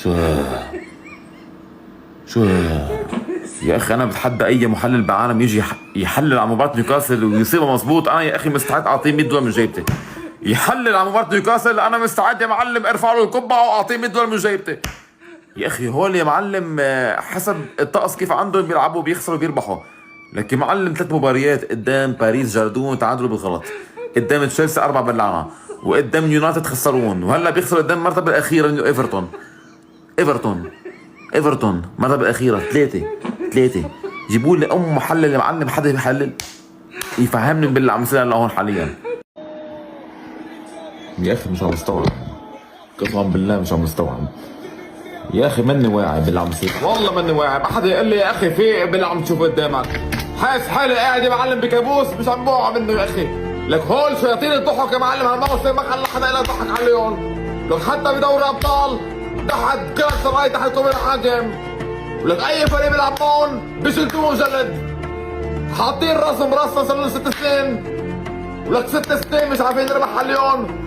شو شو يا اخي، انا بتحدى اي محلل بالعالم يجي يحلل على مباراه نيوكاسل ويصيبها مزبوط. انا يا اخي مستعد اعطيه $100 من جيبتي. يحلل على مباراه نيوكاسل، انا مستعد يا معلم ارفع له القبعه واعطيه $100 من جيبتي. يا اخي هول يا معلم حسب الطقس كيف عندهم بيلعبوا، بيخسروا بيربحوا. لكن معلم 3 مباريات قدام باريس جاردون تعادلوا بالغلط، قدام تشيلسي 4 بلعنا، وقدام يونايتد خسرون، وهلا بيخسروا قدام المرتبه الاخيره انه ايفرتون المرتبه الاخيره 3. جيبوا لي محلل يا معلم، حدا بيحلل يفهمني باللي عم يصير لهون حاليا. يا اخي مش عم مستوعب، قسما بالله مش عم مستوعب. يا اخي ماني واعي باللي عم يصير، والله ماني واعي. ما حدا يقول لي يا اخي في باللي عم تشوفه قدامك. حاسس حالي قاعد يا معلم بكابوس مش عم بوعى منه يا اخي. لك هول شياطين الضحك يا معلم، هالموسم ما خلى حدا الا يضحك عليهم. لك حتى بدوري ابطال تحت كاس راي تحت كوبي الحاكم، ولك اي فريق بيلعب هون بيشلتوه جلد. حاطين راسهم براسنا صار له 6 سنين، ولك 6 سنين مش عارفين نربح اليوم.